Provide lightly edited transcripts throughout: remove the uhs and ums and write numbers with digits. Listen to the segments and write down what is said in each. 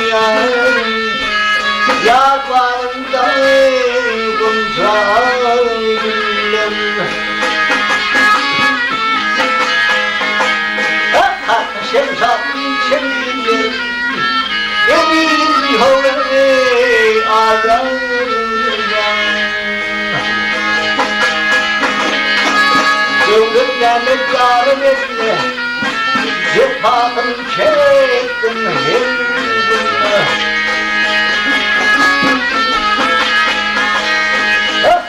Yeah. şemşat çemir Emir hovre ağlarından Gönlüm yanıp yarım etme Cefakını çektim her günde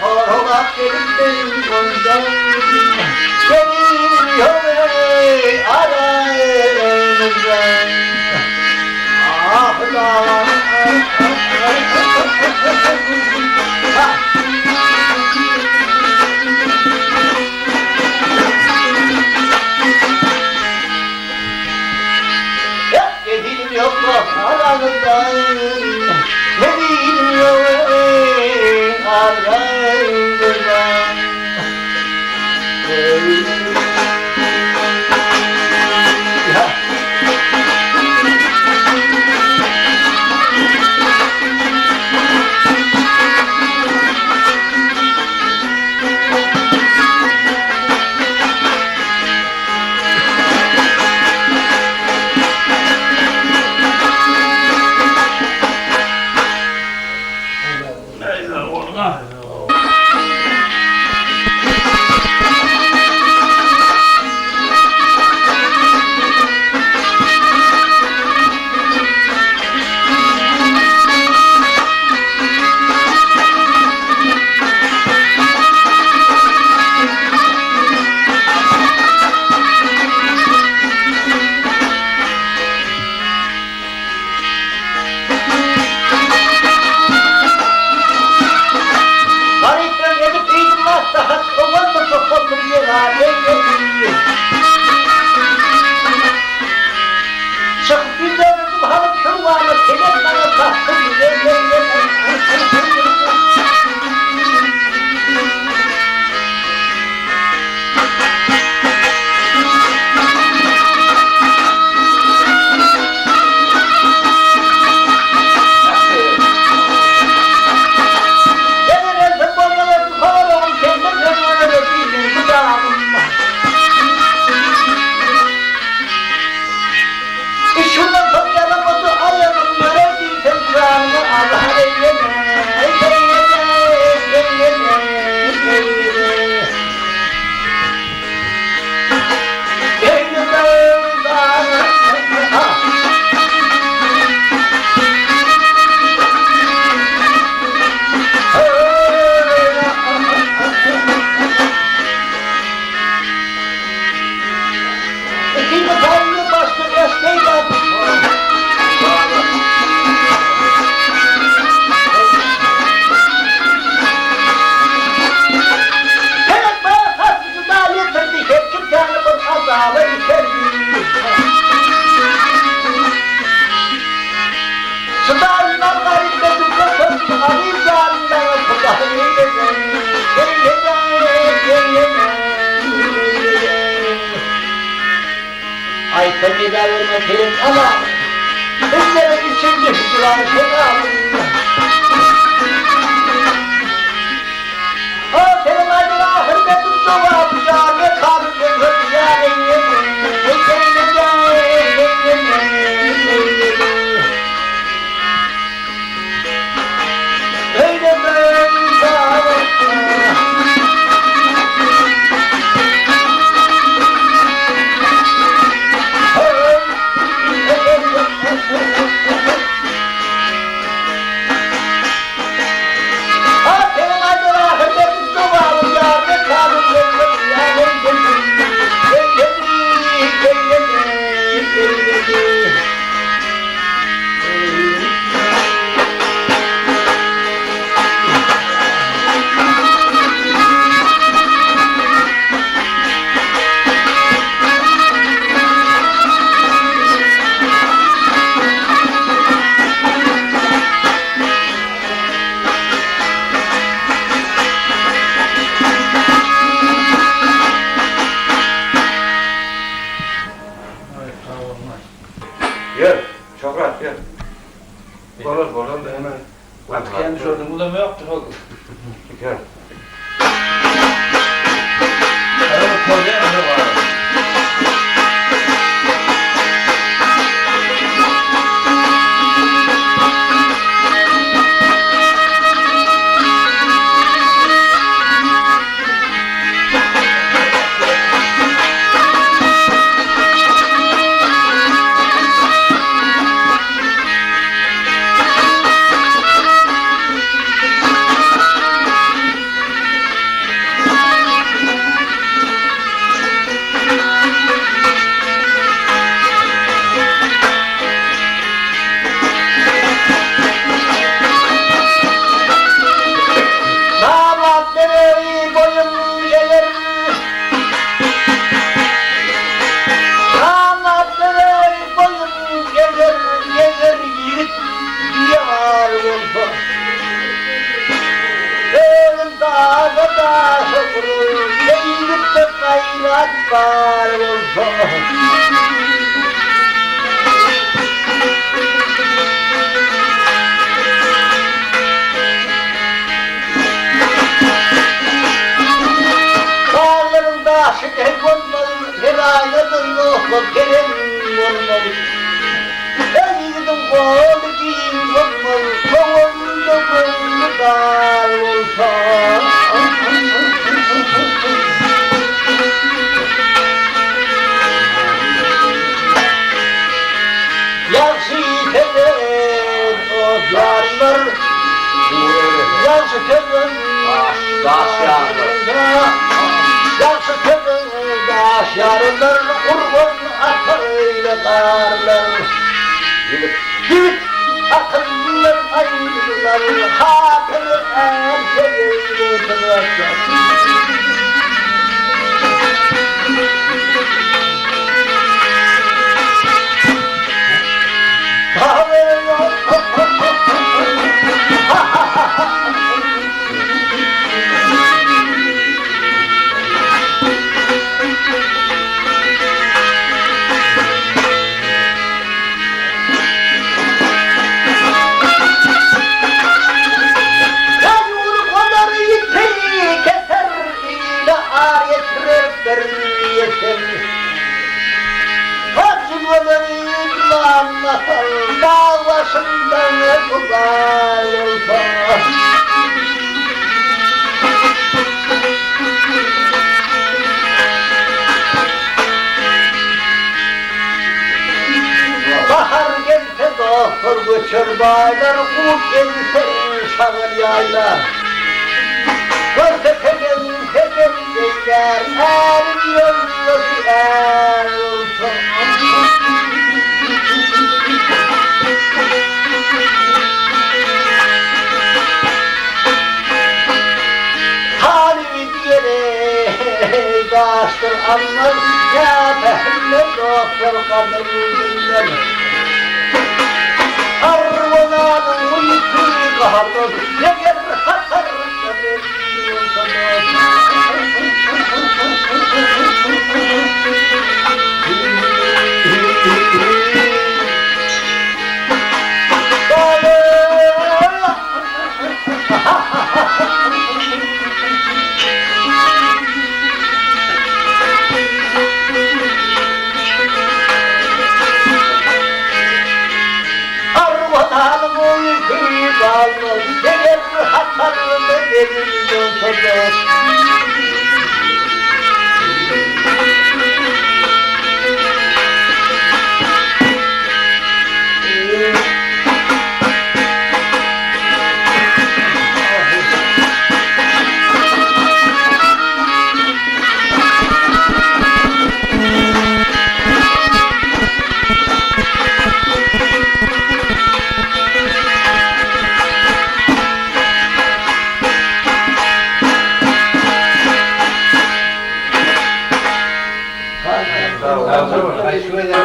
Horolak elimden ondan Emir hovre ağlarından Ah la Dediğim yok mu aranızdan Dediğim yok aranızdan Ay seni de vermesin ama bizlerin içinde hücran şeker O senin adına hürmetin dua bıçağı kalbim hücranı Öyle böyle Gel, çok rahat gel. Olur, buradan da hemen. Artık kendi sorduğum bulama yoktur oğlum. Gel. Araba koyacağım, ne var? akbar olsun. Dağlarında şeker olmalı, her ayladın olmalı, kerem olmalı. Ben yiğidim kolu giyin olmalı, kovunda kolu dar olsa. Yakşı yiteler o yarlar, yakşı tepen Daş yarlar. Yakşı tepen daş yarlar, urgun atar ile karlar. Git akıllılar ayrılar, hatırı erkeğiyle tırnaklar. Kahve yok. Yağmur kadar yiteyi keser, ile ağır yetirir yeter. Acımaları anlatar, dağ başında ne kolay olsa. Bahar gelse doktor göçer baylar, kurt gelse şağır yaylar. Görse tegem beyler, erim yollusu er olsa. Halimi diyene bastır anlar, ya fehimle doktor kadın dinler. Arvananın uykuyu kaharlar, yeger hatar kadın Arvadanın uykuyu kalmaz, yeger hatarını verir yolsalar. Ay şuraya da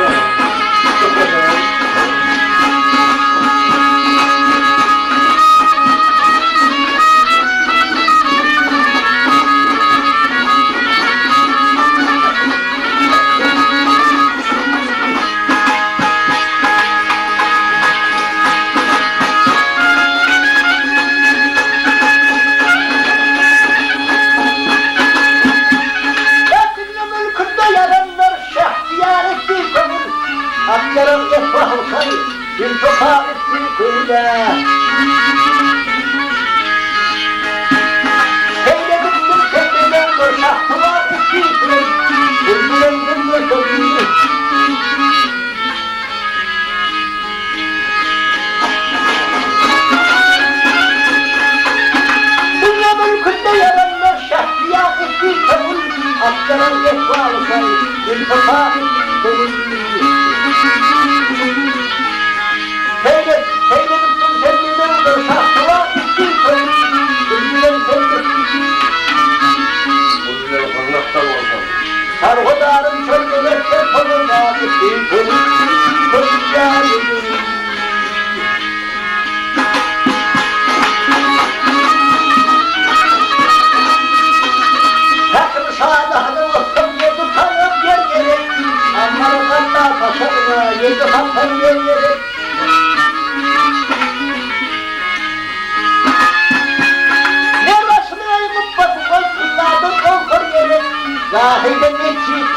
Aklarım efrahı sayı, bir sokağa ettiği kuyuda. Seyredip seyreden bir şahtıma ettiği kuyuda. Bülbülen bülbül kuyuda. Dünya mülkünde yaranlar şahtiya ettiği kuyuda. Aklarım efrahı sayı, bir sokağa ettiği kuyuda. Seyredip kendine vurdu şah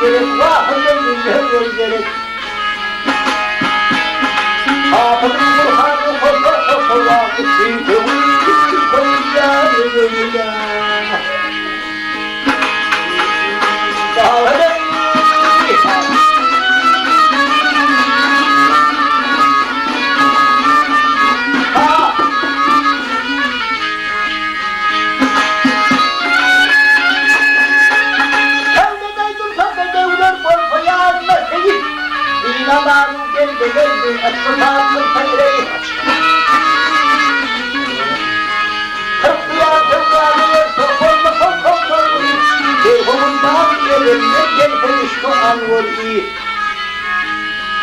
gerek, vahide güzel gerek. Hafızın Burhan'ı kosa kosa vakıfı kıvır koyacağım önüne. Dağılır. İnananın geldi geldi, esnafın feyreyi. Kırklıya kırklıya sokulma sokulma. Devhumundan gelinle gelmiş şu an vurdu.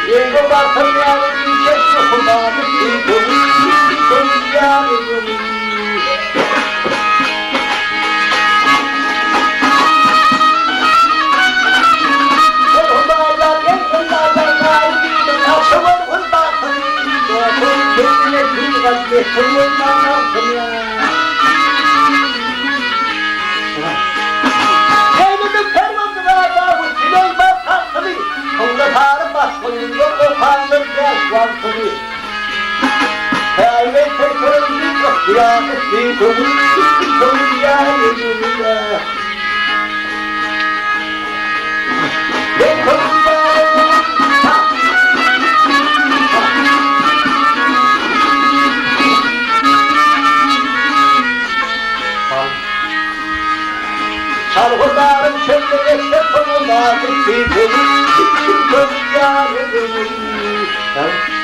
Yego batırlarım çeşme kulağını kıydım. Kıydım. Kendimden yaptım ya. Kendimi pervandına davu Süleyman Tansılı. Kavgatarı başlayın yok o kanlı gel vansılı. Kâime tekrar bir yok kıyametli kavun ya yüzüne. Ben kavun ya Çalgılarım şöyle ekse sonunda gitti kızım, kızım yarım.